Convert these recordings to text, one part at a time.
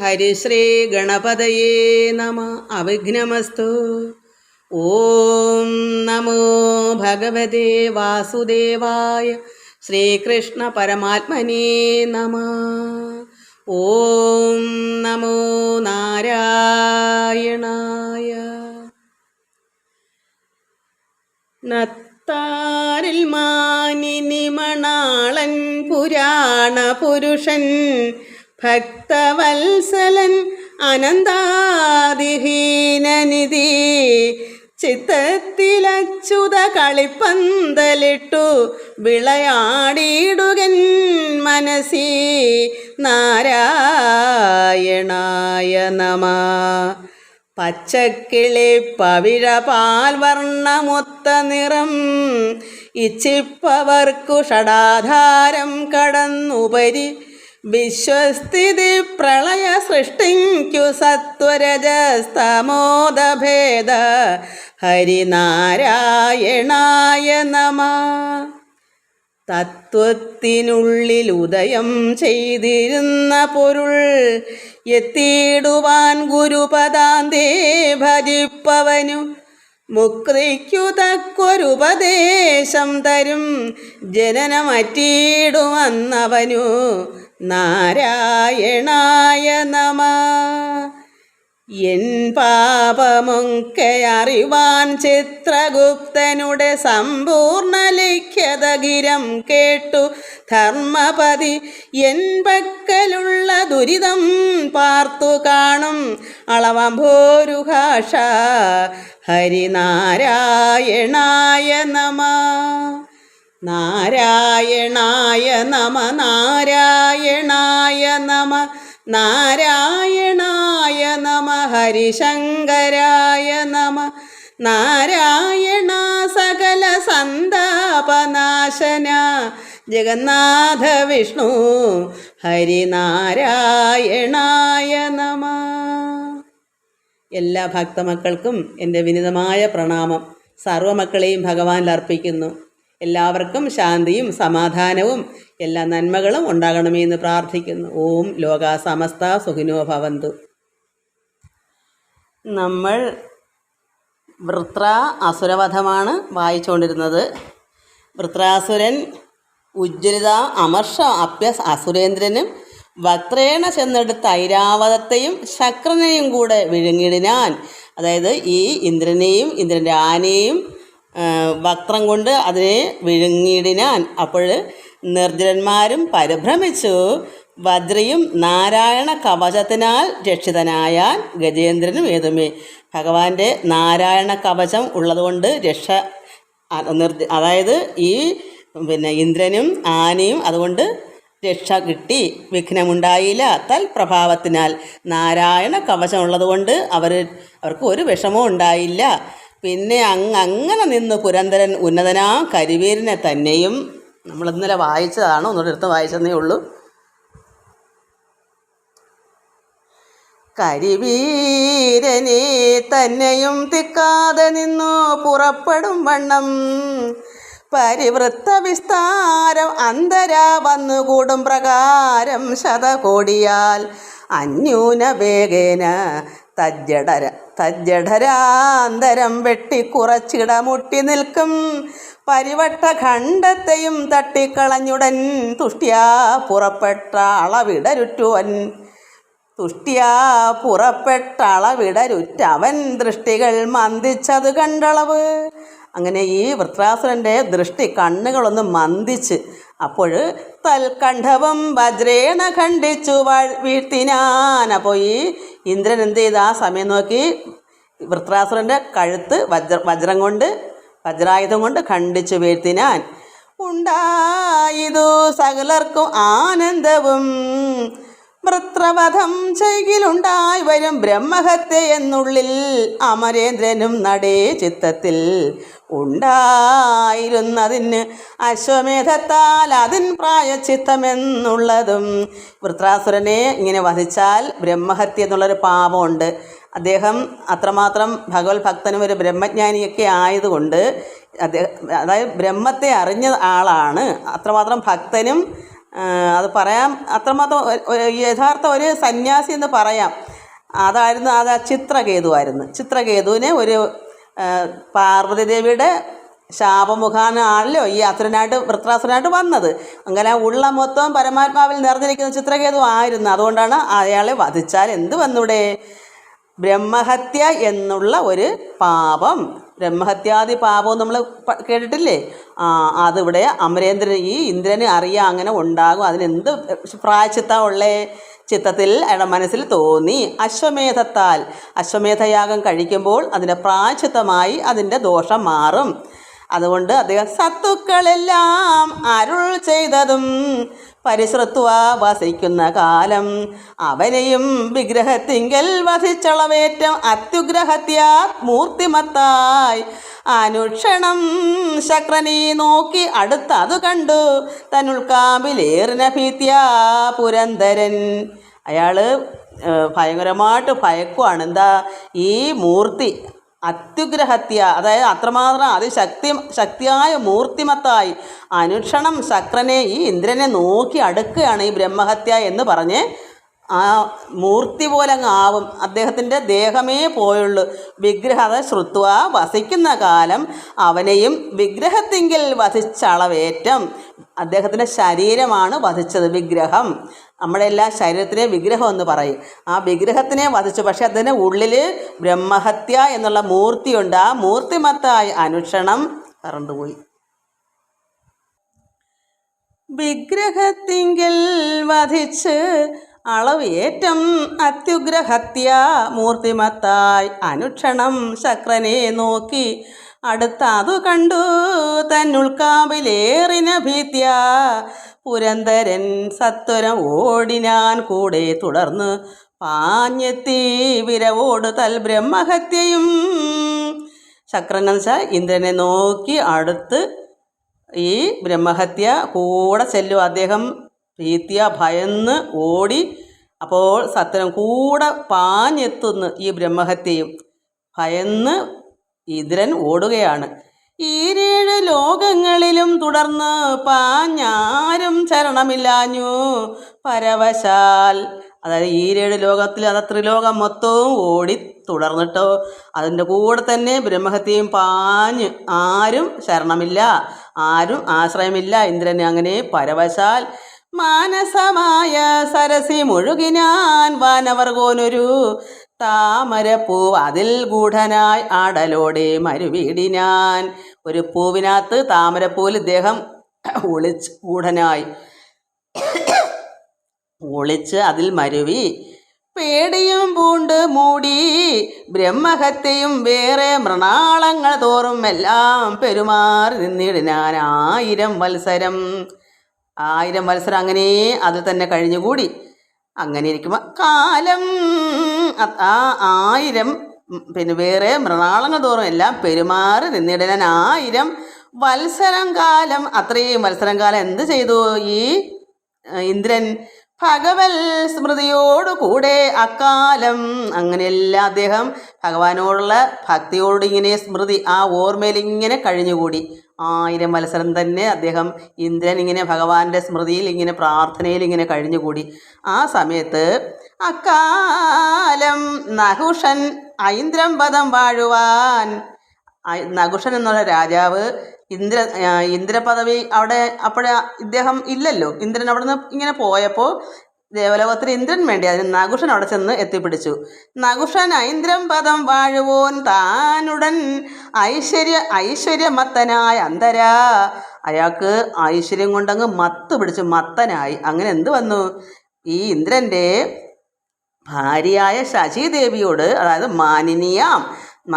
ഹരിശ്രീ ഗണപതയേ നമ. അവിഘ്നമസ്തു. ഓം നമോ ഭഗവതേ വാസുദേവായ ശ്രീകൃഷ്ണ പരമാത്മനേ നമ. ഓം നമോ നാരായണായ. നത്താരിൽ മാനിനി മണാളൻ പുരാണ പുരുഷൻ ഭക്തവത്സലൻ അനന്താദിഹീനനിധി ചിത്തത്തിലച്യുത കളിപ്പന്തലിട്ടു വിളയാടിയിടുകൻ മനസി. നാരായണായ നമ. പച്ചക്കിളി പവിഴപാൽ വർണ്ണമൊത്ത നിറം ഇച്ഛിപ്പവർക്കു ഷടാധാരം കടന്നുപരി വിശ്വസ്ഥിതി പ്രളയ സൃഷ്ടിക്കു സത്വരജസ്തമോദഭേദ ഹരിനാരായണായ നമ. തത്വത്തിനുള്ളിൽ ഉദയം ചെയ്തിരുന്ന പൊരുൾ എത്തിയിടുവാൻ ഗുരുപദാന്തേ ഭജിപ്പവനു മുക്തിക്കു തക്കൊരുപദേശം തരും ജനനമറ്റിയിടുവന്നവനു. നാരായണായ നമ. എൻ പാപമൊക്കെ അറിവാൻ ചിത്രഗുപ്തനുടെ സമ്പൂർണ്ണ ലിഖ്യതഗിരം കേട്ടു ധർമ്മപതി എൻ പക്കലുള്ള ദുരിതം പാർത്തു കാണും അളവംഭോരുഹാഷ. ഹരിനാരായണായ നമ. നാരായണായ നമ. നാരായണായ നമ. നാരായണായ നമ. ഹരിശങ്കരായ നമ. നാരായണ സകല സന്താപനാശന ജഗന്നാഥ വിഷ്ണു. ഹരിനാരായണായ നമ. എല്ലാ ഭക്തമക്കൾക്കും എൻ്റെ വിനീതമായ പ്രണാമം. സർവമക്കളെയും ഭഗവാനിൽ അർപ്പിക്കുന്നു. എല്ലാവർക്കും ശാന്തിയും സമാധാനവും എല്ലാ നന്മകളും ഉണ്ടാകണമേ എന്ന് പ്രാർത്ഥിക്കുന്നു. ഓം ലോകാ സമസ്ത സുഖിനോ ഭവന്തു. നമ്മൾ വൃത്ര അസുരവധമാണ് വായിച്ചുകൊണ്ടിരുന്നത്. വൃത്രാസുരൻ ഉജ്ജ്വലിത അമർഷ അപ്യ അസുരേന്ദ്രനും വക്രേണ ചെന്നെടുത്ത ഐരാവതത്തെയും ശക്രനെയും കൂടെ വിഴുങ്ങിടിനാൻ. അതായത് ഈ ഇന്ദ്രനെയും ഇന്ദ്രൻ്റെ ആനയെയും വക്രം കൊണ്ട് അതിനെ വിഴുങ്ങിയിടിനാൻ. അപ്പോൾ നിർജ്ജരന്മാരും പരിഭ്രമിച്ചു. വജ്രയും നാരായണ കവചത്തിനാൽ രക്ഷിതനായാൽ ഗജേന്ദ്രനും ഏതുമേ. ഭഗവാന്റെ നാരായണ കവചം ഉള്ളതുകൊണ്ട് രക്ഷ, അതായത് ഈ ഇന്ദ്രനും ആനയും അതുകൊണ്ട് രക്ഷ കിട്ടി, വിഘ്നമുണ്ടായില്ല. തൽപ്രഭാവത്തിനാൽ നാരായണ കവചം ഉള്ളതുകൊണ്ട് അവർക്ക് ഒരു വിഷമവും ഉണ്ടായില്ല. പിന്നെ അങ്ങനെ നിന്ന് പുരന്ദരൻ ഉന്നതനാ കരിവീരനെ തന്നെയും, നമ്മൾ ഇന്നലെ വായിച്ചതാണ്, ഒന്നുകൂടെ എടുത്ത് വായിച്ചതേ ഉള്ളൂ. കരിവീരനെ തന്നെയും തിക്കാതെ നിന്നു പുറപ്പെടും വണ്ണം പരിവൃത്ത വിസ്താരം അന്തരാ വന്നുകൂടും പ്രകാരം ശതകോടിയാൽ അന്യൂന വേഗേന തജ്ജഠരാന്തരം വെട്ടിക്കുറച്ചിടമുട്ടി നിൽക്കും പരിവട്ട ഖണ്ഡത്തെയും തട്ടിക്കളഞ്ഞുടൻ തുഷ്ട്യാ പുറപ്പെട്ട അളവിടരുറ്റുവൻ. തുഷ്ട്യാ പുറപ്പെട്ട അളവിടരുറ്റവൻ ദൃഷ്ടികൾ മന്ദിച്ചത് കണ്ടളവ്. അങ്ങനെ ഈ വൃത്രാസുരൻ്റെ ദൃഷ്ടി കണ്ണുകളൊന്ന് മന്ദിച്ച്, അപ്പോൾ തൽകണ്ഠവും വജ്രേണ ഖണ്ഡിച്ചു വീഴ്ത്തിനാൻ. അപ്പോൾ ഈ ഇന്ദ്രൻ എന്ത് ചെയ്ത് ആ സമയം നോക്കി വൃത്രാസുരൻ്റെ കഴുത്ത് വജ്രം കൊണ്ട് വജ്രായുധം കൊണ്ട് ഖണ്ഡിച്ചു വീഴ്ത്തിനാൻ. ഉണ്ടായതു സകലർക്കും ആനന്ദവും വൃത്രവധം ചെയ്കിലുണ്ടായി വരും ബ്രഹ്മഹത്യ എന്നുള്ളിൽ അമരേന്ദ്രനും നടേ ചിത്തത്തിൽ ഉണ്ടായിരുന്നതിന് അശ്വമേധത്താൽ അതിൻ പ്രായച്ചിത്തമെന്നുള്ളതും. വൃത്രാസുരനെ ഇങ്ങനെ വധിച്ചാൽ ബ്രഹ്മഹത്യ എന്നുള്ളൊരു പാപമുണ്ട്. അദ്ദേഹം അത്രമാത്രം ഭഗവത് ഭക്തനും ഒരു ബ്രഹ്മജ്ഞാനിയൊക്കെ ആയതുകൊണ്ട് അതായത് ബ്രഹ്മത്തെ അറിഞ്ഞ ആളാണ്, അത്രമാത്രം ഭക്തനും അത് പറയാം, അത്രമാത്രം യഥാർത്ഥ ഒരു സന്യാസി എന്ന് പറയാം. അതായിരുന്നു, അത് ചിത്രകേതുവായിരുന്നു. ചിത്രകേതുവിനെ ഒരു പാർവതി ദേവിയുടെ ശാപമുഖാനാണല്ലോ ഈ അസുരനായിട്ട് വൃത്രാസുരനായിട്ട് വന്നത്. അങ്ങനെ ഉള്ള മൊത്തം പരമാത്മാവിൽ നിറഞ്ഞിരിക്കുന്ന ചിത്രകേതു ആയിരുന്നു. അതുകൊണ്ടാണ് അയാളെ വധിച്ചാൽ എന്ത് വന്നൂടെ? ബ്രഹ്മഹത്യ എന്നുള്ള ഒരു പാപം, ബ്രഹ്മഹത്യാദി പാപവും നമ്മൾ കേട്ടിട്ടില്ലേ? അതിവിടെ അമരേന്ദ്രൻ, ഈ ഇന്ദ്രന് അറിയാം അങ്ങനെ ഉണ്ടാകും. അതിനെന്ത് പ്രായശ്ചിത്തം ഉള്ളേ? ചിത്തത്തിൽ അയാളുടെ മനസ്സിൽ തോന്നി അശ്വമേധത്താൽ. അശ്വമേധയാഗം കഴിക്കുമ്പോൾ അതിൻ്റെ പ്രായശ്ചിത്തമായി അതിൻ്റെ ദോഷം മാറും. അതുകൊണ്ട് അദ്ദേഹം സത്തുക്കളെല്ലാം അരുൾ ചെയ്തതും പരിശ്രുത്വ വസിക്കുന്ന കാലം അവനെയും വിഗ്രഹത്തിങ്കൽ വസിച്ചളവേറ്റം അത്യുഗ്രഹത്യാ മൂർത്തിമത്തായി അനുക്ഷണം ശക്രനീ നോക്കി അടുത്തതു കണ്ടു തന്നുൾക്കാമ്പിലേറിന ഭീത്യാ പുരന്തരൻ. അയാൾ ഭയങ്കരമായിട്ട് ഭയക്കുവാണ്. എന്താ? ഈ മൂർത്തി അത്യുഗ്രഹത്യ, അതായത് അത്രമാത്രം ശക്തിയായ മൂർത്തിമത്തായി അനുക്ഷണം ശക്രനെ, ഈ ഇന്ദ്രനെ നോക്കി അടുക്കുകയാണ് ഈ ബ്രഹ്മഹത്യ എന്ന് പറഞ്ഞ് ആ മൂർത്തി പോലെ അങ്ങ് ആവും. അദ്ദേഹത്തിൻ്റെ ദേഹമേ പോയുള്ളൂ. വിഗ്രഹത ശ്രുത്വ വസിക്കുന്ന കാലം അവനെയും വിഗ്രഹത്തിങ്കിൽ വധിച്ചളവേറ്റം. അദ്ദേഹത്തിൻ്റെ ശരീരമാണ് വധിച്ചത്, വിഗ്രഹം. നമ്മുടെ എല്ലാ ശരീരത്തിനെ വിഗ്രഹം എന്ന് പറയും. ആ വിഗ്രഹത്തിനെ വധിച്ചു. പക്ഷെ അതിൻ്റെ ഉള്ളിൽ ബ്രഹ്മഹത്യ എന്നുള്ള മൂർത്തിയുണ്ട്. ആ മൂർത്തിമത്തായി അനുക്ഷണം പറണ്ടുപോയി. വിഗ്രഹത്തിങ്കിൽ വധിച്ച് അളവേറ്റം അത്യുഗ്രഹത്യ മൂർത്തിമത്തായി അനുക്ഷണം ശക്രനെ നോക്കി അടുത്തതു കണ്ടു തന്നുൾക്കാമ്പിലേറിന ഭീത്യ പുരന്തരൻ സത്വരം ഓടിനാൻ കൂടെ തുടർന്ന് പാഞ്ഞെത്തി വിരവോട് തൽ ബ്രഹ്മഹത്യയും. ശക്രൻ എന്ന് വെച്ചാൽ ഇന്ദ്രനെ നോക്കി അടുത്ത് ഈ ബ്രഹ്മഹത്യ കൂടെ ചെല്ലും. അദ്ദേഹം ഭീത്യ ഭയന്ന് ഓടി. അപ്പോൾ സത്വരം കൂടെ പാഞ്ഞെത്തുന്നു ഈ ബ്രഹ്മഹത്യയും. ഭയന്ന് ഇന്ദ്രൻ ഓടുകയാണ്. ഈരേഴ് ലോകങ്ങളിലും തുടർന്ന് പാഞ്ഞാരും ചരണമില്ലാഞ്ഞു പരവശാൽ. അതായത് ഈരേഴ് ലോകത്തിൽ, അത് ത്രിലോകം മൊത്തവും ഓടി തുടർന്നിട്ടോ അതിൻ്റെ കൂടെ തന്നെ ബ്രഹ്മഹത്യയും പാഞ്ഞ് ആരും ശരണമില്ല, ആരും ആശ്രയമില്ല ഇന്ദ്രന്. അങ്ങനെ പരവശാൽ മാനസമായ സരസി മുഴുകിനാൻ വാനവർഗോനൊരു താമരപ്പൂവ് അതിൽ ഗൂഢനായി ആടലോടെ മരുവീടിനാൻ. ഒരു പൂവിനകത്ത്, താമരപ്പൂവിൽ ഇദ്ദേഹം ഗൂഢനായി ഒളിച്ച് അതിൽ മരുവി പേടിയും പൂണ്ട് മൂടി ബ്രഹ്മഹത്യയും വേറെ മൃണാളങ്ങൾ തോറും എല്ലാം പെരുമാറി നിന്നിടിനാൻ 1000 വത്സരം. 1000 വത്സരം അങ്ങനെ അതിൽ തന്നെ കഴിഞ്ഞുകൂടി. അങ്ങനെ ഇരിക്കുമ്പോൾ കാലം ആ 1000 വേറെ മൃണാളങ്ങൾ തോറും എല്ലാം പെരുമാറി നിന്നിടാൻ 1000 വത്സരം കാലം. അത്രയും വത്സരം കാലം എന്ത് ചെയ്തു ഈ ഇന്ദ്രൻ? ഭഗവൽ സ്മൃതിയോടുകൂടെ അക്കാലം. അങ്ങനെയെല്ലാം അദ്ദേഹം ഭഗവാനോടുള്ള ഭക്തിയോട് ഇങ്ങനെ സ്മൃതി, ആ ഓർമ്മയിൽ ഇങ്ങനെ കഴിഞ്ഞുകൂടി. 1000 വത്സരം തന്നെ അദ്ദേഹം ഇന്ദ്രൻ ഇങ്ങനെ ഭഗവാന്റെ സ്മൃതിയിൽ ഇങ്ങനെ പ്രാർത്ഥനയിൽ ഇങ്ങനെ കഴിഞ്ഞുകൂടി. ആ സമയത്ത് അക്കാലം നഹുഷൻ ഐന്ദ്രം പദം വാഴുവാൻ. നഹുഷൻ എന്നുള്ള രാജാവ് ഇന്ദ്രപദവി അവിടെ അപ്പോഴേ ഇദ്ദേഹം ഇല്ലല്ലോ. ഇന്ദ്രൻ അവിടെ നിന്ന് ഇങ്ങനെ പോയപ്പോൾ ദേവലോകത്തിൽ ഇന്ദ്രൻ വേണ്ടി അതിന് നഹുഷൻ അവിടെ ചെന്ന് എത്തിപ്പിടിച്ചു. നഹുഷൻ ഐന്ദ്രം പദം വാഴുവോൻ താനുടൻ ഐശ്വര്യമത്തനായ അന്തരാ. അയാൾക്ക് ഐശ്വര്യം കൊണ്ടങ്ങ് മത്ത് പിടിച്ചു, മത്തനായി. അങ്ങനെ എന്ത് വന്നു? ഈ ഇന്ദ്രൻ്റെ ഭാര്യയായ ശചിദേവിയോട്, അതായത്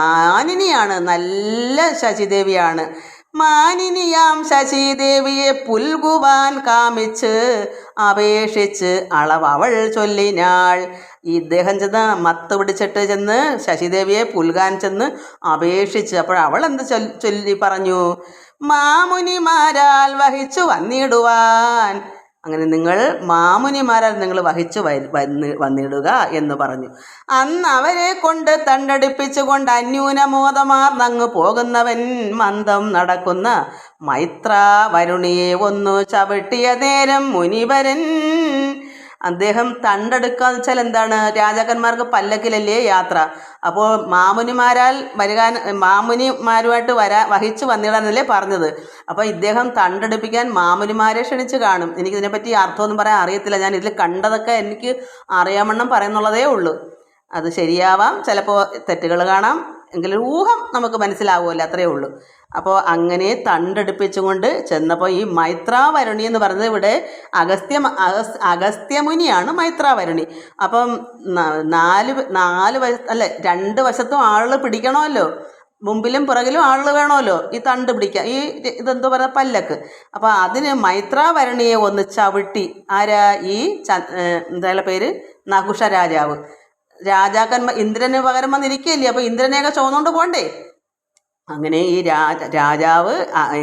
മാനിനിയാണ്, നല്ല ശചിദേവിയാണ്. മാനിനിയാം ശശിദേവിയെ പുൽകുവാൻ കാമിച്ച് അപേക്ഷിച്ച് അളവ് അവൾ ചൊല്ലിനാൾ. ഇദ്ദേഹം ചെന്ന് മത്ത് പിടിച്ചിട്ട് ചെന്ന് ശശിദേവിയെ പുൽകാൻ ചെന്ന് അപേക്ഷിച്ച്, അപ്പോൾ എന്ത് ചൊല്ലി പറഞ്ഞു? മാമുനിമാരാൽ വഹിച്ചു വന്നിടുവാൻ അങ്ങനെ നിങ്ങൾ മാമുനിമാരാൽ നിങ്ങൾ വഹിച്ചു വന്നിടുക എന്ന് പറഞ്ഞു. അന്ന് അവരെ കൊണ്ട് തണ്ടടിപ്പിച്ചുകൊണ്ട് അന്യൂനമോദമാർന്നങ്ങ് പോകുന്നവൻ മന്ദം നടക്കുന്ന മൈത്രാവരുണിയെ ഒന്നു ചവിട്ടിയ നേരം മുനിവരൻ. അദ്ദേഹം തണ്ടെടുക്കുക വെച്ചാൽ എന്താണ്? രാജാക്കന്മാർക്ക് പല്ലക്കിലല്ലേ യാത്ര. അപ്പോൾ മാമുനിമാരുമായിട്ട് വഹിച്ചു വന്നിടാനല്ലേ പറഞ്ഞത്. അപ്പോൾ ഇദ്ദേഹം തണ്ടെടുപ്പിക്കാൻ മാമുനിമാരെ ക്ഷണിച്ച് കാണും. എനിക്കിതിനെപ്പറ്റി അർത്ഥമൊന്നും പറയാൻ അറിയത്തില്ല. ഞാൻ ഇതിൽ കണ്ടതൊക്കെ എനിക്ക് അറിയാമെണ്ണം പറയുന്നുള്ളതേ ഉള്ളൂ. അത് ശരിയാവാം, ചിലപ്പോൾ തെറ്റുകൾ കാണാം, എങ്കിലും ഊഹം നമുക്ക് മനസ്സിലാവുമല്ലോ, അത്രയേ ഉള്ളൂ. അപ്പോൾ അങ്ങനെ തണ്ടെടുപ്പിച്ചുകൊണ്ട് ചെന്നപ്പോൾ ഈ മൈത്രാവരുണി എന്ന് പറയുന്നത് ഇവിടെ അഗസ്ത്യമുനിയാണ് മൈത്രാവരുണി. അപ്പം 2 വശത്തും ആളുകൾ പിടിക്കണമല്ലോ, മുമ്പിലും പുറകിലും ആളുകൾ വേണമല്ലോ ഈ തണ്ട് പിടിക്കാൻ. ഇതെന്തോ പറയുക, പല്ലക്ക്. അപ്പോൾ അതിന് മൈത്രാവരുണിയെ ഒന്ന് ചവിട്ടി. ആരാ? ഈ എന്തായാലും പേര് നഹുഷ രാജാവ്. രാജാക്കന്മാർ ഇന്ദ്രന് പകരം വന്നിരിക്കുകയില്ലേ, അപ്പോൾ ഇന്ദ്രനെയൊക്കെ ചുവന്നുകൊണ്ട് പോകണ്ടേ. അങ്ങനെ ഈ രാജാവ് ഈ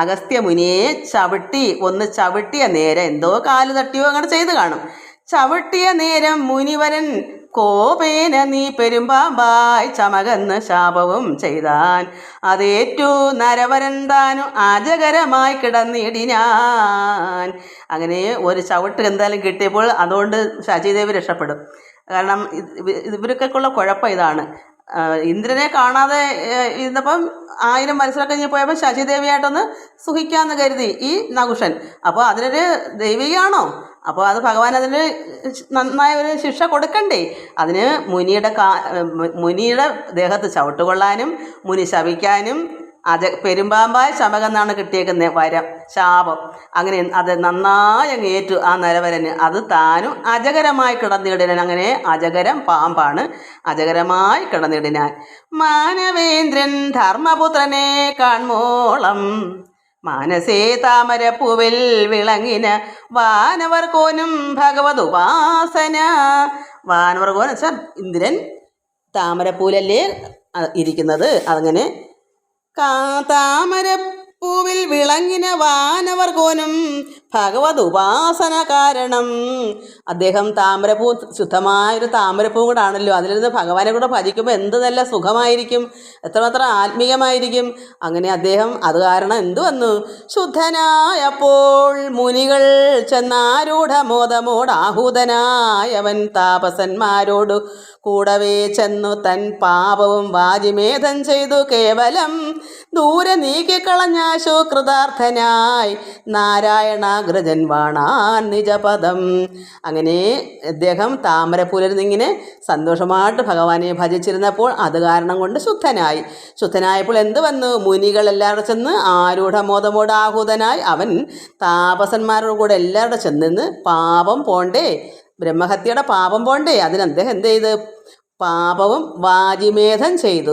അഗസ്ത്യമുനിയെ ഒന്ന് ചവിട്ടിയ നേരം എന്തോ കാല് തട്ടിയോ അങ്ങനെ ചെയ്ത് കാണും. ചവിട്ടിയ നേരം മുനിവരൻ കോപേന നീ പെരുമ്പാമ്പായി ചമകന്ന് ശാപവും ചെയ്താൻ. അതേറ്റു നരവരൻ താനും അജകരമായി കിടന്നിടിനാൻ. അങ്ങനെ ഒരു ചവിട്ട് എന്തായാലും കിട്ടിയപ്പോൾ അതുകൊണ്ട് ശചിദേവി രക്ഷപ്പെടും. കാരണം ഇവർക്കൊക്കെയുള്ള കുഴപ്പം ഇതാണ്. ഇന്ദ്രനെ കാണാതെ ഇരുന്നപ്പം 1000 മത്സരം കഴിഞ്ഞ് പോയപ്പോൾ ശശിദേവിയായിട്ടൊന്ന് സുഖിക്കാമെന്ന് കരുതി ഈ നഹുഷൻ. അപ്പോൾ അതിനൊരു ദൈവികമാണോ? അപ്പോൾ അത് ഭഗവാൻ അതിന് നന്നായ ഒരു ശിക്ഷ കൊടുക്കണ്ടേ? അതിന് മുനിയുടെ ദേഹത്ത് ചവിട്ടുകൊള്ളാനും മുനി ശപിക്കാനും പെരുമ്പാമ്പായ ശമകെന്നാണ് കിട്ടിയേക്കുന്ന വരം, ശാപം. അങ്ങനെ അത് നന്നായി അങ്ങ് ഏറ്റു ആ നരവരന്. അത് താനും അജകരമായി കിടന്നിടിനാൻ. അങ്ങനെ അജകരം പാമ്പാണ്, അജകരമായി കിടന്നിടിനാൻ. മാനവേന്ദ്രൻ ധർമ്മപുത്രനെ കാൺമോളം മാനസേ താമരപ്പൂവിൽ വിളങ്ങിന വാനവർകോനും ഭഗവത് ഉപാസന. വാനവർകോൻ വെച്ചാൽ ഇന്ദ്രൻ താമരപ്പൂലല്ലേ ഇരിക്കുന്നത്. അങ്ങനെ താമരപ്പൂവിൽ വിളങ്ങിന വാനവർകോനും ഭഗവത് ഉപാസന കാരണം. അദ്ദേഹം താമരപ്പൂ, ശുദ്ധമായൊരു താമരപ്പൂ കൂടെ ആണല്ലോ. അതിലിരുന്ന് ഭഗവാനെ കൂടെ ഭജിക്കുമ്പോൾ എന്ത് നല്ല സുഖമായിരിക്കും, എത്രമാത്രം ആത്മീയമായിരിക്കും. അങ്ങനെ അദ്ദേഹം അത് കാരണം എന്തു വന്നു? ശുദ്ധനായപ്പോൾ മുനികൾ ചെന്നാരൂഢമോദമോടാഹൂതനായവൻ താപസന്മാരോടു കൂടവേ ചെന്നു തൻ പാപവും വാജിമേധം ചെയ്തു കേവലം ദൂരെ നീക്കിക്കളഞ്ഞാശു കൃതാർത്ഥനായി നാരായണാഗ്രജൻ വാണാൻ നിജപദം. അങ്ങനെ അദ്ദേഹം താമരപ്പൂലിരുന്നിങ്ങനെ സന്തോഷമായിട്ട് ഭഗവാനെ ഭജിച്ചിരുന്നപ്പോൾ അത് കാരണം കൊണ്ട് ശുദ്ധനായപ്പോൾ എന്ത് വന്നു? മുനികളെല്ലാവരും ചെന്ന് ആരൂഢമോദമോട് ആഹൂതനായി അവൻ താപസന്മാരോട് കൂടെ എല്ലാവരുടെ ചെന്നിന്ന് പാപം പോണ്ടേ, ബ്രഹ്മഹത്യയുടെ പാപം പോണ്ടേ. അതിന് അദ്ദേഹം എന്ത് ചെയ്ത്? പാപവും വാജിമേധം ചെയ്തു.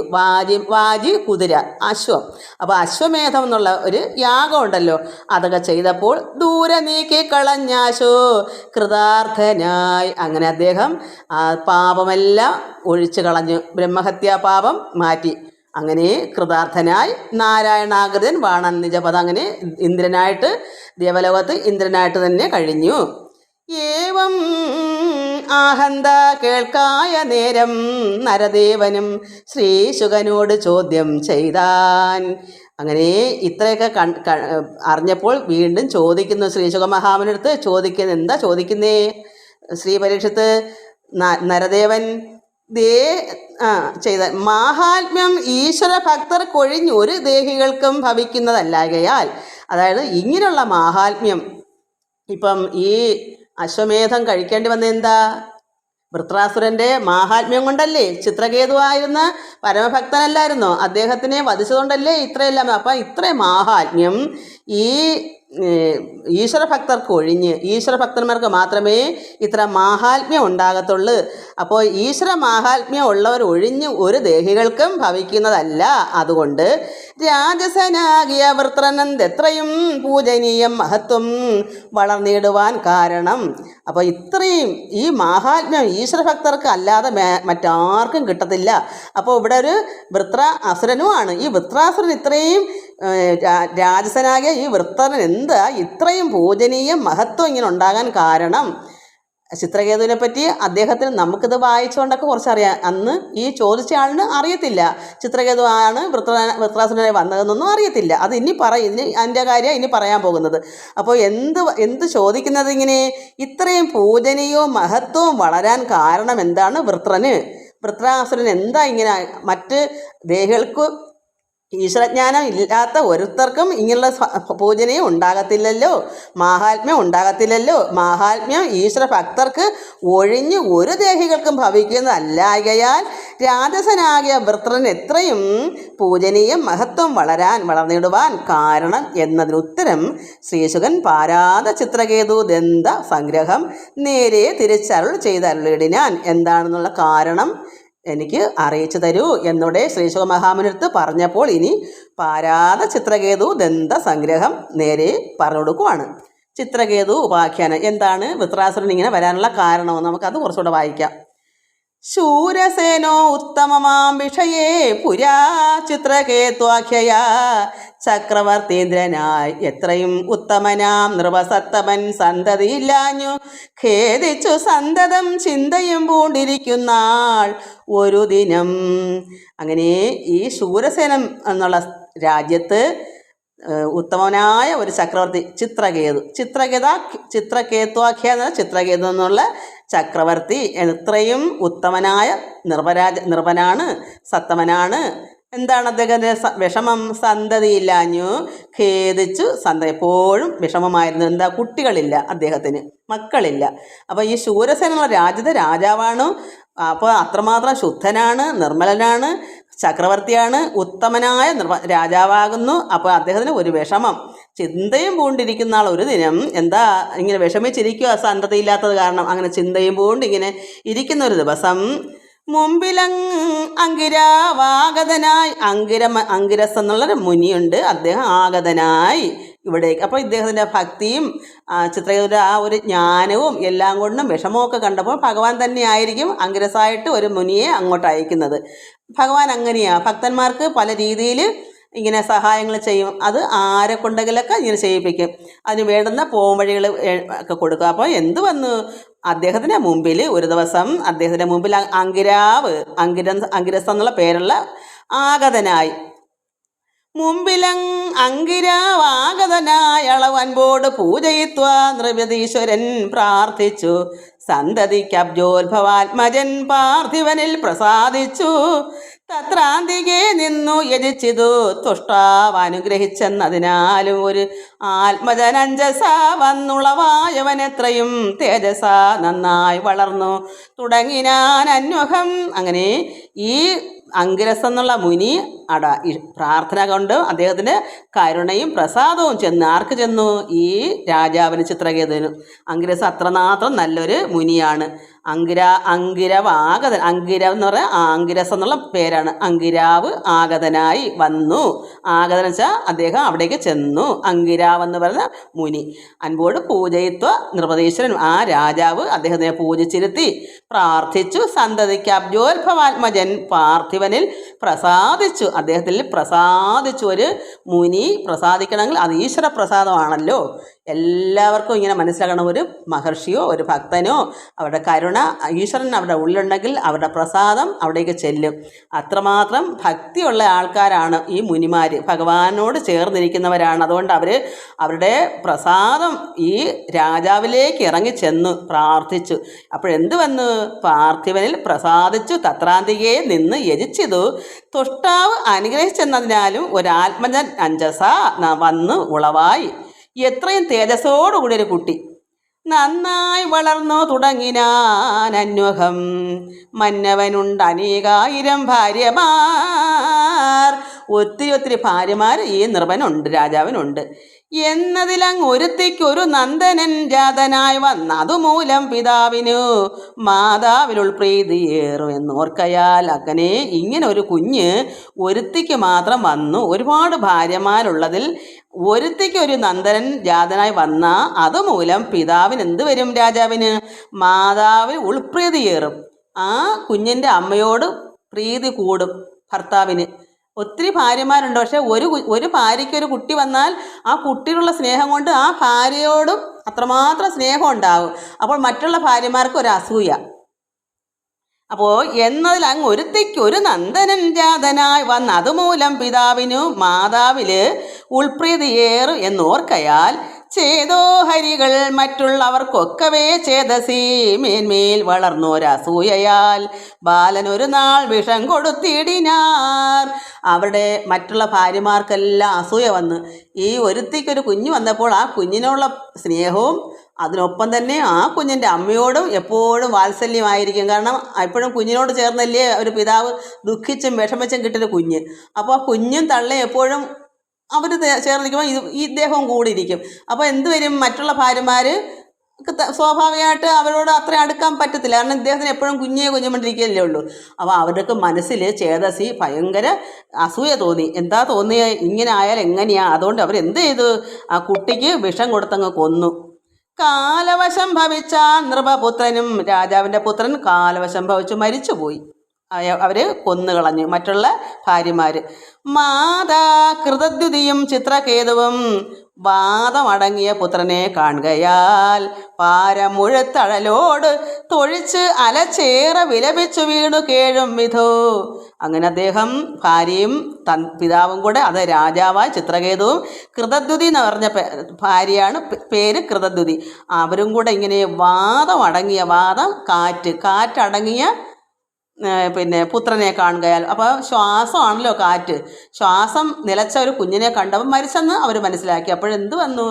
വാജി കുതിര, അശ്വം. അപ്പോൾ അശ്വമേധം എന്നുള്ള ഒരു യാഗം ഉണ്ടല്ലോ, അതൊക്കെ ചെയ്തപ്പോൾ ദൂരെ നീക്കി കളഞ്ഞാശോ കൃതാർത്ഥനായി. അങ്ങനെ അദ്ദേഹം ആ പാപമെല്ലാം ഒഴിച്ചു കളഞ്ഞു, ബ്രഹ്മഹത്യാ പാപം മാറ്റി. അങ്ങനെ കൃതാർത്ഥനായി നാരായണാകൃതൻ വാണൻ നിജപദം. അങ്ങനെ ഇന്ദ്രനായിട്ട്, ദേവലോകത്ത് ഇന്ദ്രനായിട്ട് തന്നെ കഴിഞ്ഞു. ഏവം ആഹന്ത കേൾക്കായ നേരം നരദേവനും ശ്രീശുകനോട് ചോദ്യം ചെയ്താൻ. അങ്ങനെ ഇത്രയൊക്കെ അറിഞ്ഞപ്പോൾ വീണ്ടും ചോദിക്കുന്നു, ശ്രീശുക മഹാമുനിയടുത്ത് ചോദിക്കുന്നത്. എന്താ ചോദിക്കുന്നേ? ശ്രീ പരീക്ഷത്ത് നരദേവൻ ചെയ്ത മാഹാത്മ്യം ഈശ്വര ഭക്തർക്കൊഴിഞ്ഞ് ഒരു ദേഹികൾക്കും ഭവിക്കുന്നതല്ലാകയാൽ, അതായത് ഇങ്ങനെയുള്ള മാഹാത്മ്യം ഇപ്പം ഈ അശ്വമേധം കഴിക്കേണ്ടി വന്ന എന്താ? വൃത്രാസുരൻ്റെ മാഹാത്മ്യം കൊണ്ടല്ലേ. ചിത്രകേതുവായിരുന്ന പരമഭക്തനല്ലായിരുന്നോ? അദ്ദേഹത്തിനെ വധിച്ചതുകൊണ്ടല്ലേ ഇത്രയെല്ലാം. അപ്പം ഇത്രയും മാഹാത്മ്യം ഈ ഈശ്വരഭക്തർക്ക് ഒഴിഞ്ഞ്, ഈശ്വരഭക്തന്മാർക്ക് മാത്രമേ ഇത്ര മാഹാത്മ്യം ഉണ്ടാകത്തുള്ളൂ. അപ്പോൾ ഈശ്വര മാഹാത്മ്യം ഉള്ളവർ ഒഴിഞ്ഞ് ഒരു ദേഹികൾക്കും ഭവിക്കുന്നതല്ല. അതുകൊണ്ട് രാജസനാകിയ വൃത്രനന്ത് എത്രയും പൂജനീയം മഹത്വം വളർന്നിടുവാൻ കാരണം. അപ്പോൾ ഇത്രയും ഈ മാഹാത്മ്യം ഈശ്വരഭക്തർക്ക് അല്ലാതെ മറ്റാർക്കും കിട്ടത്തില്ല. അപ്പോൾ ഇവിടെ ഒരു വൃത്ര അസുരനുമാണ്. ഈ വൃത്രാസുരൻ ഇത്രയും രാജസനാകിയ ഈ വൃത്രൻ എന്താ ഇത്രയും പൂജനീയം മഹത്വം ഇങ്ങനെ ഉണ്ടാകാൻ കാരണം? ചിത്രകേതുവിനെ പറ്റി അദ്ദേഹത്തിന് നമുക്കിത് വായിച്ചുകൊണ്ടൊക്കെ കുറച്ചറിയാം. അന്ന് ഈ ചോദിച്ച ആളിന് അറിയത്തില്ല ചിത്രകേതു ആണ് വൃത്രാസുരനായി വന്നതെന്നൊന്നും അറിയത്തില്ല. അത് ഇനി അതിൻ്റെ കാര്യം ഇനി പറയാൻ പോകുന്നത്. അപ്പോൾ എന്ത് ചോദിക്കുന്നത് ഇങ്ങനെ ഇത്രയും പൂജനീയവും മഹത്വവും വളരാൻ കാരണം എന്താണ്? വൃത്രാസുരൻ എന്താ ഇങ്ങനെ മറ്റ് ദേഹികൾക്ക് ഈശ്വരജ്ഞാനം ഇല്ലാത്ത ഒരുത്തർക്കും ഇങ്ങനെയുള്ള പൂജനയും ഉണ്ടാകത്തില്ലല്ലോ, മാഹാത്മ്യം ഉണ്ടാകത്തില്ലല്ലോ. മാഹാത്മ്യം ഈശ്വര ഭക്തർക്ക് ഒഴിഞ്ഞ് ഒരു ദേഹികൾക്കും ഭവിക്കുന്നതല്ലായകയാൽ രാജസനാകിയ വൃത്രൻ എത്രയും പൂജനീയം മഹത്വം വളർന്നിടുവാൻ കാരണം എന്നതിനുത്തരം ശ്രീശുകൻ പാരാത ചിത്രകേതു ദന്ത സംഗ്രഹം നേരെ തിരിച്ചരുൾ ചെയ്തരുളിടിനാൻ. എന്താണെന്നുള്ള കാരണം എനിക്ക് അറിയിച്ചു തരൂ എന്നോടെ ശ്രീശുക മഹാമുനിടുത്ത് പറഞ്ഞപ്പോൾ ഇനി പാരാത ചിത്രകേതു ദന്ത സംഗ്രഹം നേരെ പറഞ്ഞു കൊടുക്കുവാണ്. ചിത്രകേതു ഉപാഖ്യാനം എന്താണ്? വൃത്രാസുരൻ ഇങ്ങനെ വരാനുള്ള കാരണവും നമുക്കത് കുറച്ചുകൂടെ വായിക്കാം. ശൂരസേനോ ഉത്തമമാം വിഷയേ പുരാ ചിത്രകേത്വാഖ്യയാ ചക്രവർത്തീന്ദ്രനായി എത്രയും ഉത്തമനാം നൃപസത്തമൻ സന്തതിയില്ലാഞ്ഞു ഖേദിച്ചു സന്തതം ചിന്തയും പൂണ്ടിരിക്കുന്നാൾ ഒരു ദിനം. അങ്ങനെ ഈ ശൂരസേനം എന്നുള്ള രാജ്യത്ത് ഉത്തമനായ ഒരു ചക്രവർത്തി ചിത്രകേത്വാഖ്യ എന്ന ചിത്രകേതു എന്നുള്ള ചക്രവർത്തി എത്രയും ഉത്തമനായ നൃപനാണ്, സത്തമനാണ്. എന്താണ് അദ്ദേഹത്തിൻ്റെ വിഷമം? സന്തതിയില്ലാഞ്ഞു ഖേദിച്ചു. എപ്പോഴും വിഷമമായിരുന്നു. എന്താ? കുട്ടികളില്ല, അദ്ദേഹത്തിന് മക്കളില്ല. അപ്പോൾ ഈ ശൂരസേന എന്നുള്ള രാജ്യത്തെ രാജാവാണ്. അപ്പോൾ അത്രമാത്രം ശുദ്ധനാണ്, നിർമ്മലനാണ്, ചക്രവർത്തിയാണ്, ഉത്തമനായ രാജാവാകുന്നു. അപ്പോൾ അദ്ദേഹത്തിന് ഒരു വിഷമം, ചിന്തയും പൂണ്ടിരിക്കുന്ന ആൾ ഒരു ദിനം എന്താ ഇങ്ങനെ വിഷമിച്ചിരിക്കുക സന്തതിയില്ലാത്തത് കാരണം. അങ്ങനെ ചിന്തയും പൂണ്ട് ഇങ്ങനെ ഇരിക്കുന്ന ഒരു ദിവസം അങ്കിരാവാഗതനായി അങ്കിരസ് എന്നുള്ളൊരു മുനിയുണ്ട്. അദ്ദേഹം ആഗതനായി ഇവിടേക്ക്. അപ്പോൾ ഇദ്ദേഹത്തിൻ്റെ ഭക്തിയും ചിത്രകേതുവിൻ്റെ ആ ഒരു ജ്ഞാനവും എല്ലാം കൊണ്ടും വിഷമമൊക്കെ കണ്ടപ്പോൾ ഭഗവാൻ തന്നെ ആയിരിക്കും അങ്കിരസായിട്ട് ഒരു മുനിയെ അങ്ങോട്ട് അയക്കുന്നത്. ഭഗവാൻ അങ്ങനെയാണ് ഭക്തന്മാർക്ക് പല രീതിയിൽ ഇങ്ങനെ സഹായങ്ങൾ ചെയ്യും. അത് ആരെ കൊണ്ടെങ്കിലൊക്കെ ഇങ്ങനെ ചെയ്യിപ്പിക്കും. അതിന് വേണ്ടുന്ന പോംവഴികൾ ഒക്കെ കൊടുക്കും. അപ്പോൾ എന്ത് വന്നു? അദ്ദേഹത്തിൻ്റെ മുമ്പിൽ ഒരു ദിവസം അദ്ദേഹത്തിൻ്റെ മുമ്പിൽ അങ്കിരസ് എന്നുള്ള പേരുള്ള ആഗതനായി അങ്കിരാവാഗതനായ അളവൻപോട് പൂജയിത്വ നൃപതീശ്വരൻ പ്രാർത്ഥിച്ചു. സന്തതിക്കബ്ജോത്ഭവാത്മജൻ പാർത്ഥിവനിൽ പ്രസാദിച്ചു. തത്രാന്തികെ നിന്നു യജിച്ചിതു തുഷ്ടാവനുഗ്രഹിച്ചെന്നതിനാലും ഒരു ആത്മജനഞ്ജസ വന്നുളവായവനെത്രയും തേജസ നന്നായി വളർന്നു തുടങ്ങിനാൻ അന്വഹം. അങ്ങനെ ഈ അങ്കിരസ് എന്നുള്ള മുനി ഈ പ്രാർത്ഥന കൊണ്ട് അദ്ദേഹത്തിന് കരുണയും പ്രസാദവും ചെന്ന് ആർക്ക് ചെന്നു? ഈ രാജാവിന് ചിത്രകേതുവിന്. അങ്കിരസ് അത്രമാത്രം നല്ലൊരു മുനിയാണ്. അങ്കിരവാഗതൻ എന്ന് പറഞ്ഞാൽ അങ്കിരസ് എന്നുള്ള പേരാണ്. അങ്കിരാവ് ആഗതനായി വന്നു. ആഗതൻ വെച്ചാൽ അദ്ദേഹം അവിടേക്ക് ചെന്നു. അങ്കിരാവ് എന്ന് പറഞ്ഞ മുനി അൻപോട് പൂജയിത്വ നൃപതീശ്വരൻ ആ രാജാവ് അദ്ദേഹത്തിനെ പൂജിച്ചിരുത്തി പ്രാർത്ഥിച്ചു. സന്തതിക്ക് അബ്ജോത്ഭവാത്മജൻ പാർത്ഥിവനിൽ പ്രസാദിച്ചു. അദ്ദേഹത്തിൽ പ്രസാദിച്ചു. ഒരു മുനി പ്രസാദിക്കണമെങ്കിൽ അത് ഈശ്വര പ്രസാദമാണല്ലോ. എല്ലാവർക്കും ഇങ്ങനെ മനസ്സിലാക്കണം. ഒരു മഹർഷിയോ ഒരു ഭക്തനോ അവരുടെ കരുണ ഈശ്വരൻ അവരുടെ ഉള്ളിലുണ്ടെങ്കിൽ അവരുടെ പ്രസാദം അവിടേക്ക് ചെല്ലും. അത്രമാത്രം ഭക്തിയുള്ള ആൾക്കാരാണ് ഈ മുനിമാർ. ഭഗവാനോട് ചേർന്നിരിക്കുന്നവരാണ്. അതുകൊണ്ട് അവരുടെ പ്രസാദം ഈ രാജാവിലേക്ക് ഇറങ്ങി ചെന്നു പ്രാർത്ഥിച്ചു. അപ്പോഴെന്ത് വന്നു? പാർത്ഥിവനിൽ പ്രസാദിച്ചു. തത്രാന്തികയെ നിന്ന് യജിച്ചിതു. തുഷ്ടാവ് അനുഗ്രഹിച്ചെന്നതിനാലും ഒരാത്മജൻ അഞ്ജസ വന്ന് ഉളവായി. എത്രയും തേജസ്സോടുകൂടി ഒരു കുട്ടി നന്നായി വളർന്നു തുടങ്ങിനാൻ അന്വഹം. മന്നവനുണ്ട് അനേകായിരം ഭാര്യമാർ. ഒത്തിരി ഭാര്യമാർ ഈ നൃപനുണ്ട്, രാജാവിനുണ്ട്. എന്നതിലങ്ങ് ഒരുത്തിക്കൊരു നന്ദനൻ ജാതനായി വന്ന അതുമൂലം പിതാവിനു മാതാവിനുൾ പ്രീതിയേറും എന്നോർക്കയാൽ. അങ്ങനെ ഇങ്ങനെ ഒരു കുഞ്ഞ് ഒരുത്തിക്ക് മാത്രം വന്നു. ഒരുപാട് ഭാര്യമാരുള്ളതിൽ ഒരുത്തിക്ക് ഒരു നന്ദനൻ ജാതനായി വന്ന അതുമൂലം പിതാവിന് എന്ത് വരും? രാജാവിന് മാതാവിന് ഉൾപ്രീതിയേറും. ആ കുഞ്ഞിൻ്റെ അമ്മയോട് പ്രീതി കൂടും ഭർത്താവിന്. ഒത്തിരി ഭാര്യമാരുണ്ട്. പക്ഷെ ഒരു ഭാര്യയ്ക്ക് ഒരു കുട്ടി വന്നാൽ ആ കുട്ടിയുള്ള സ്നേഹം കൊണ്ട് ആ ഭാര്യയോടും അത്രമാത്രം സ്നേഹം ഉണ്ടാവും. അപ്പോൾ മറ്റുള്ള ഭാര്യമാർക്ക് ഒരു അസൂയ. അപ്പോൾ എന്നതിൽ അങ്ങ് ഒരുത്തിക്ക് ഒരു നന്ദനൻ ജാതനായി വന്ന് അതുമൂലം പിതാവിനു മാതാവില് ഉൾപ്രീതിയേറും എന്നോർക്കയാൽ ചേതോ ഹരികൾ മറ്റുള്ളവർക്കൊക്കവേ ചേതസി മേന്മേൽ വളർന്നോരസൂയയാൽ ബാലനൊരു നാൾ വിഷം കൊടുത്തിടിനാർ. അവരുടെ മറ്റുള്ള ഭാര്യമാർക്കെല്ലാം അസൂയ വന്ന് ഈ ഒരുത്തിക്കൊരു കുഞ്ഞ് വന്നപ്പോൾ ആ കുഞ്ഞിനുള്ള സ്നേഹവും അതിനൊപ്പം തന്നെ ആ കുഞ്ഞിൻ്റെ അമ്മയോടും എപ്പോഴും വാത്സല്യമായിരിക്കും. കാരണം എപ്പോഴും കുഞ്ഞിനോട് ചേർന്നല്ലേ ഒരു പിതാവ് ദുഃഖിച്ചും വിഷമിച്ചും കിട്ടിയൊരു കുഞ്ഞ്. അപ്പോൾ ആ കുഞ്ഞും തള്ളയും എപ്പോഴും അവർ ചേർന്നിരിക്കുമ്പോൾ ഇദ്ദേഹവും കൂടി ഇരിക്കും. അപ്പോൾ എന്ത് വരും, മറ്റുള്ള ഭാര്യമാർ സ്വാഭാവികമായിട്ട് അവരോട് അത്രയും അടുക്കാൻ പറ്റത്തില്ല. കാരണം ഇദ്ദേഹത്തിന് എപ്പോഴും കുഞ്ഞുകൊണ്ടിരിക്കുകയല്ലേ ഉള്ളൂ. അപ്പോൾ അവരുടെ മനസ്സിൽ ചേതസി ഭയങ്കര അസൂയ തോന്നി. എന്താ തോന്നിയ, ഇങ്ങനെ ആയാൽ എങ്ങനെയാ? അതുകൊണ്ട് അവരെന്ത് ചെയ്തു, ആ കുട്ടിക്ക് വിഷം കൊടുത്തങ്ങ് കൊന്നു. കാലവശം ഭവിച്ച നൃപപുത്രനും, രാജാവിൻ്റെ പുത്രൻ കാലവശം ഭവിച്ചു മരിച്ചുപോയി. അവർ കൊന്നുകളഞ്ഞു മറ്റുള്ള ഭാര്യമാർ. മാതാ കൃതദ്യുതിയും ചിത്രകേതുവും വാദമടങ്ങിയ പുത്രനെ കാണുകയാൽ പാരമുഴുത്തഴലോട് തൊഴിച്ച് അലച്ചേറെ വിലപിച്ചു വീണു കേഴും വിധോ. അങ്ങനെ അദ്ദേഹം ഭാര്യയും പിതാവും കൂടെ, അത് രാജാവായ ചിത്രകേതുവും, കൃതദ്യുതി എന്ന് പറഞ്ഞ ഭാര്യയാണ് പേര് കൃതദ്യുതി, അവരും കൂടെ ഇങ്ങനെ കാറ്റടങ്ങിയ പുത്രനെ കാണുകയാൽ. അപ്പോൾ ശ്വാസമാണല്ലോ കാറ്റ്, ശ്വാസം നിലച്ച ഒരു കുഞ്ഞിനെ കണ്ടപ്പോൾ മരിച്ചെന്ന് അവർ മനസ്സിലാക്കി. അപ്പോഴെന്ത് വന്നു,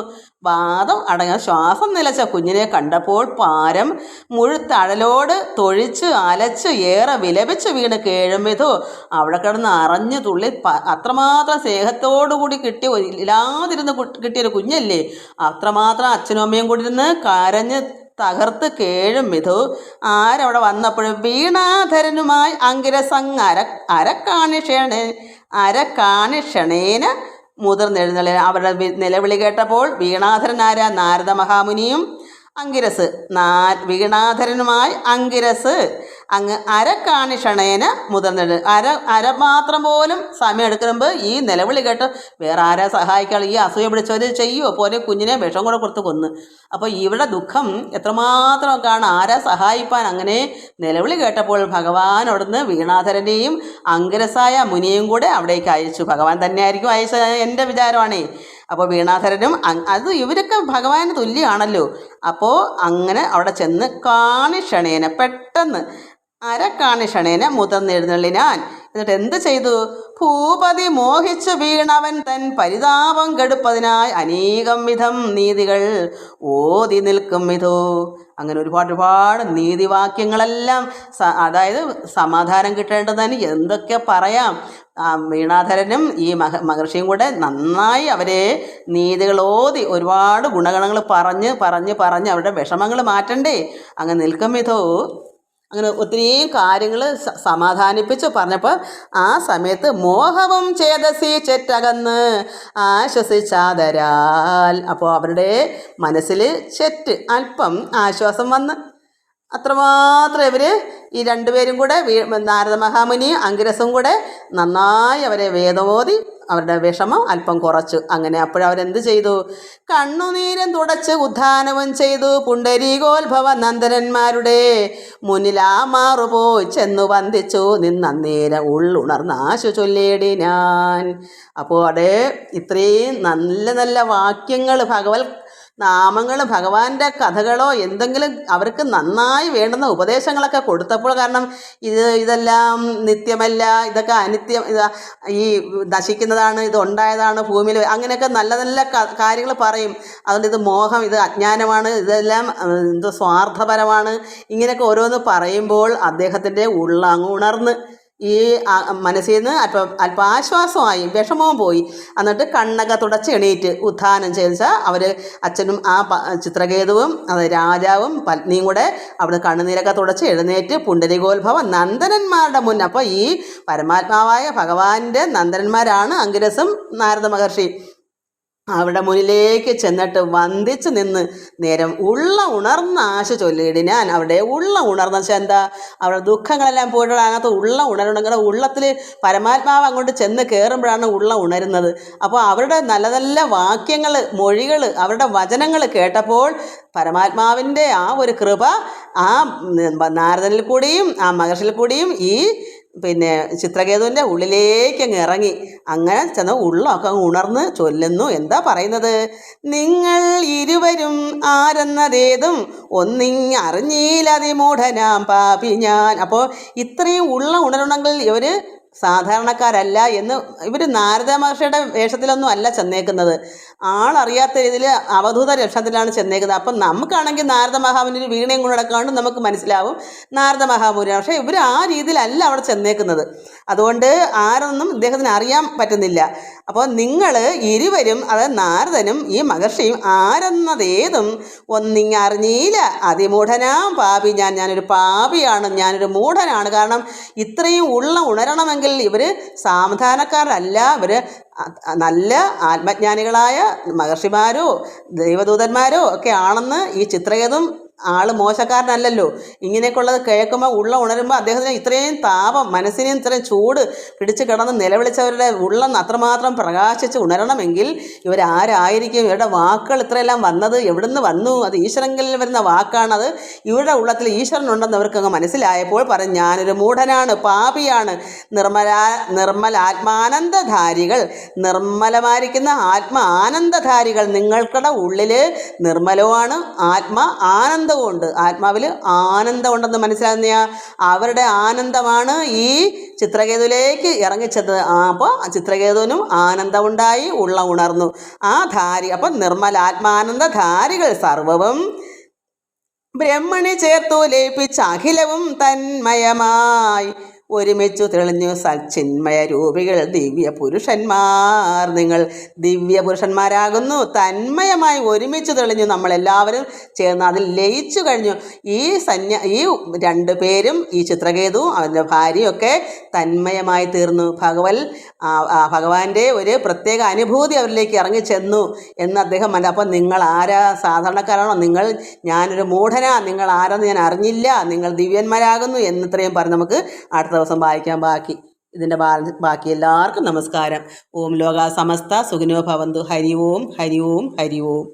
വാദം അടങ്ങിയ ശ്വാസം നിലച്ച കുഞ്ഞിനെ കണ്ടപ്പോൾ പാരം മുഴുത്തഴലോട് തൊഴിച്ച് അലച്ച് ഏറെ വിലപിച്ച് വീണ് കേഴും വിധോ. അവിടെ കിടന്ന് അറിഞ്ഞു തുള്ളി അത്രമാത്രം സ്നേഹത്തോടുകൂടി ഇല്ലാതിരുന്ന് കിട്ടിയൊരു കുഞ്ഞല്ലേ, അത്രമാത്രം അച്ഛനും അമ്മയും കൂടി ഇരുന്ന് കരഞ്ഞ് തകർത്ത് കേഴും വിധു. ആരവിടെ വന്നപ്പോഴും വീണാധരനുമായി അങ്കിരസങ് അരക്കാണിഷണേന മുതിർന്നെഴുന്നള്ളി. അവരുടെ നിലവിളി കേട്ടപ്പോൾ വീണാധരനാരാ, നാരദ മഹാമുനിയും അങ്കിരസ്, വീണാധരനുമായി അങ്കിരസ് അങ്ങ് അരക്കാണിഷണേന മുതിർന്നെഴു. അര മാത്രം പോലും സമയം എടുക്കുമ്പോൾ ഈ നിലവിളി കേട്ട് വേറെ ആരാ സഹായിക്കാൾ, ഈ അസൂയ പിടിച്ചവർ ചെയ്യുമോ പോലെ കുഞ്ഞിനെ വിഷം കൂടെ കൊടുത്ത് കൊന്ന്. അപ്പോൾ ഇവിടെ ദുഃഖം എത്രമാത്രമൊക്കെയാണ്, ആരാ സഹായിപ്പാൻ. അങ്ങനെ നിലവിളി കേട്ടപ്പോൾ ഭഗവാൻ അവിടുന്ന് വീണാധരനെയും അങ്കിരസായ മുനിയും കൂടെ അവിടേക്ക് അയച്ചു. ഭഗവാൻ തന്നെയായിരിക്കും അയച്ചത്, എൻ്റെ വിചാരമാണേ. അപ്പോൾ വീണാധരനും അത് ഇവരൊക്കെ ഭഗവാന് തുല്യമാണല്ലോ. അപ്പോൾ അങ്ങനെ അവിടെ ചെന്ന് കാണിഷണേന, പെട്ടെന്ന് അരക്കാണിഷണേന മുതിർന്നെഴുന്നള്ളിനാൻ. എന്നിട്ട് എന്ത് ചെയ്തു, ഭൂപതി മോഹിച്ചു വീണവൻ തൻ പരിതാപം കെടുപ്പതിനായി അനേകം വിധം നീതികൾ ഓതി നിൽക്കും വിധോ. അങ്ങനെ ഒരുപാട് നീതിവാക്യങ്ങളെല്ലാം, അതായത് സമാധാനം കിട്ടേണ്ടതിന് എന്തൊക്കെ പറയാം. വീണാധരനും ഈ മഹർഷിയും കൂടെ നന്നായി അവരെ നീതികൾ ഓതി ഒരുപാട് ഗുണഗണങ്ങൾ പറഞ്ഞ് അവരുടെ വിഷമങ്ങൾ മാറ്റണ്ടേ. അങ്ങനെ നിൽക്കും വിധോ. അങ്ങനെ ഒത്തിരിയും കാര്യങ്ങൾ സമാധാനിപ്പിച്ച് പറഞ്ഞപ്പോൾ ആ സമയത്ത് മോഹവും ചേതസി ചെറ്റകന്ന് ആശ്വസിച്ചാതരാൽ. അപ്പോൾ അവരുടെ മനസ്സിൽ അല്പം ആശ്വാസം വന്ന്. അത്രമാത്രം ഇവർ ഈ രണ്ടുപേരും കൂടെ, നാരദ മഹാമുനി അങ്കിരസും കൂടെ നന്നായി അവരെ വേദമോതി അവരുടെ വിഷമം അല്പം കുറച്ചു. അങ്ങനെ അപ്പോഴവരെന്ത് ചെയ്തു, കണ്ണുനീരും തുടച്ച് ഉദ്ധാനവും ചെയ്തു പുണ്ടരീകോത്ഭവ നന്ദനന്മാരുടെ മുന്നിലാ മാറുപോയി ചെന്നു വന്ദിച്ചു നിന്നേരം ഉള്ളുണർന്നാശു ചൊല്ലേടി ഞാൻ. അപ്പോൾ അവിടെ ഇത്രയും നല്ല നല്ല വാക്യങ്ങൾ, നാമങ്ങൾ, ഭഗവാന്റെ കഥകളോ എന്തെങ്കിലും അവർക്ക് നന്നായി വേണ്ടുന്ന ഉപദേശങ്ങളൊക്കെ കൊടുത്തപ്പോൾ, കാരണം ഇതെല്ലാം നിത്യമല്ല, ഇതൊക്കെ ഈ നശിക്കുന്നതാണ്, ഇത് ഉണ്ടായതാണ് ഭൂമിയിൽ, അങ്ങനെയൊക്കെ നല്ല നല്ല കാര്യങ്ങൾ പറയും. അതുകൊണ്ട് ഇത് മോഹം, ഇത് അജ്ഞാനമാണ്, ഇതെല്ലാം സ്വാർത്ഥപരമാണ്, ഇങ്ങനെയൊക്കെ ഓരോന്ന് പറയുമ്പോൾ അദ്ദേഹത്തിൻ്റെ അങ്ങ് ഉണർന്ന് ഈ മനസ്സിൽ നിന്ന് അല്പം ആശ്വാസമായി, വിഷമവും പോയി. എന്നിട്ട് കണ്ണൊക്കെ തുടച്ച് എണീറ്റ് ഉത്ഥാനം ചെയ്താൽ അവർ അച്ഛനും ആ ചിത്രകേതുവും രാജാവും പത്നിയും കൂടെ അവിടെ കണ്ണുനീരൊക്കെ തുടച്ച് എഴുന്നേറ്റ് പുണ്ടരീകോത്ഭവ നന്ദനന്മാരുടെ മുന്നിൽ. അപ്പോൾ ഈ പരമാത്മാവായ ഭഗവാന്റെ നന്ദനന്മാരാണ് അങ്കിരസും നാരദ മഹർഷി. അവിടെ മുന്നിലേക്ക് ചെന്നിട്ട് വന്ദിച്ച് നിന്ന് നേരം ഉണർന്ന ആശ ചൊല്ലിയിടിനാൻ. അവിടെ ഉണർന്ന വെച്ചാൽ എന്താ, അവിടെ ദുഃഖങ്ങളെല്ലാം പോയിട്ട് അതിനകത്ത് ഉണരുണ്ടെങ്കിൽ ഉള്ളത്തിൽ പരമാത്മാവ് അങ്ങോട്ട് ചെന്ന് കയറുമ്പോഴാണ് ഉണരുന്നത്. അപ്പോൾ അവരുടെ നല്ല നല്ല വാക്യങ്ങൾ, മൊഴികൾ, അവരുടെ വചനങ്ങൾ കേട്ടപ്പോൾ പരമാത്മാവിൻ്റെ ആ ഒരു കൃപ ആ നാരദനിൽ കൂടിയും ആ മഹർഷിയിൽ കൂടിയും ഈ ചിത്രകേതുവിൻ്റെ ഉള്ളിലേക്ക് അങ്ങ് ഇറങ്ങി. അങ്ങനെ ചെന്ന് ഉള്ളൊക്കെ അങ്ങ് ഉണർന്ന് ചൊല്ലുന്നു. എന്താ പറയുന്നത്? നിങ്ങൾ ഇരുവരും ആരെന്നതേതും ഒന്നിങ്ങറിഞ്ഞീലതിമൂഢനാം പാപി ഞാൻ. അപ്പോൾ ഇത്രയും ഉണരണമെങ്കിൽ ഇവർ സാധാരണക്കാരല്ല എന്ന് ഇവർ നാരദ മഹർഷിയുടെ വേഷത്തിലൊന്നും അല്ല ചെന്നേക്കുന്നത്. ആളറിയാത്ത രീതിയിൽ അവധൂത ലക്ഷണത്തിലാണ് ചെന്നേക്കുന്നത്. അപ്പം നമുക്കാണെങ്കിൽ നാരദ മഹാമുനി വീണയും കൊണ്ട് നടക്കാണ്ട് നമുക്ക് മനസ്സിലാവും നാരദ മഹാമുനിയാണ്. പക്ഷേ ഇവർ ആ രീതിയിലല്ല അവിടെ ചെന്നേക്കുന്നത്. അതുകൊണ്ട് ആരൊന്നും ഇദ്ദേഹത്തിന് അറിയാൻ പറ്റുന്നില്ല. അപ്പോൾ നിങ്ങൾ ഇരുവരും, അതായത് നാരദനും ഈ മഹർഷിയും ആരെന്നതേതും ഒന്നിങ്ങറിഞ്ഞീല അതിമൂഢനാം പാപി ഞാൻ. ഞാനൊരു പാപിയാണ്, ഞാനൊരു മൂഢനാണ്. കാരണം ഇത്രയും ഉണരണമെങ്കിൽ ഇവർ സാവധാനക്കാരല്ല, ഇവർ നല്ല ആത്മജ്ഞാനികളായ മഹർഷിമാരോ ദൈവദൂതന്മാരോ ഒക്കെ ആണെന്ന് ഈ ചിത്രകേതും ആൾ മോശക്കാരനല്ലല്ലോ. ഇങ്ങനെയൊക്കെയുള്ളത് കേൾക്കുമ്പോൾ ഉണരുമ്പോൾ അദ്ദേഹത്തിന് ഇത്രയും താപം, മനസ്സിനെയും ഇത്രയും ചൂട് പിടിച്ച് കിടന്ന് നിലവിളിച്ചവരുടെ അത്രമാത്രം പ്രകാശിച്ച് ഉണരണമെങ്കിൽ ഇവരാരായിരിക്കും? ഇവരുടെ വാക്കുകൾ ഇത്രയെല്ലാം വന്നത് എവിടുന്ന് വന്നു? അത് ഈശ്വരങ്ങളിൽ വരുന്ന വാക്കാണത്. ഇവരുടെ ഉള്ളത്തിൽ ഈശ്വരനുണ്ടെന്ന് അവർക്കങ്ങ് മനസ്സിലായപ്പോൾ പറഞ്ഞു, ഞാനൊരു മൂഢനാണ്, പാപിയാണ്. നിർമ്മലാത്മാനന്ദധാരികൾ, നിർമ്മലമായിരിക്കുന്ന ആത്മാനന്ദധാരികൾ. നിങ്ങൾക്കുടെ ഉള്ളിൽ നിർമ്മലമാണ്, ആനന്ദമുണ്ട്. ആത്മാവിൽ ആനന്ദമുണ്ടെന്ന് മനസ്സിലാകുന്ന അവരുടെ ആനന്ദമാണ് ഈ ചിത്രകേതുവിലേക്ക് ഇറങ്ങിച്ചത്. അപ്പോൾ ചിത്രകേതുവിനും ആനന്ദമുണ്ടായി, ഉണർന്നു ആ ധാരി. അപ്പം നിർമ്മലാത്മാനന്ദധാരികൾ സർവവും ബ്രഹ്മണി ചേർത്തു ലയിപ്പിച്ച അഖിലവും തന്മയമായി ഒരുമിച്ചു തെളിഞ്ഞു സച്ചിന്മയ രൂപികൾ ദിവ്യ പുരുഷന്മാർ. നിങ്ങൾ ദിവ്യ പുരുഷന്മാരാകുന്നു, തന്മയമായി ഒരുമിച്ച് തെളിഞ്ഞു. നമ്മളെല്ലാവരും ചേർന്ന് അതിൽ ലയിച്ചു കഴിഞ്ഞു. ഈ രണ്ടു പേരും, ഈ ചിത്രകേതുവും അവൻ്റെ ഭാര്യയൊക്കെ തന്മയമായി തീർന്നു. ഭഗവാന്റെ ഒരു പ്രത്യേക അനുഭൂതി അവരിലേക്ക് ഇറങ്ങിച്ചെന്നു എന്ന് അദ്ദേഹം അപ്പോൾ നിങ്ങൾ ആരാ? സാധാരണക്കാരാണോ നിങ്ങൾ? ഞാനൊരു മൂഢനാ, നിങ്ങൾ ആരാന്ന് ഞാൻ അറിഞ്ഞില്ല, നിങ്ങൾ ദിവ്യന്മാരാകുന്നു എന്നിത്രയും പറഞ്ഞ് നമുക്ക് അടുത്ത ദിവസം വായിക്കാം. ഇതിൻ്റെ ബാക്കി എല്ലാവർക്കും നമസ്കാരം. ഓം ലോകാ സമസ്ത സുഖിനോ ഭവന്തു. ഹരി ഓം, ഹരി ഓം, ഹരി ഓം.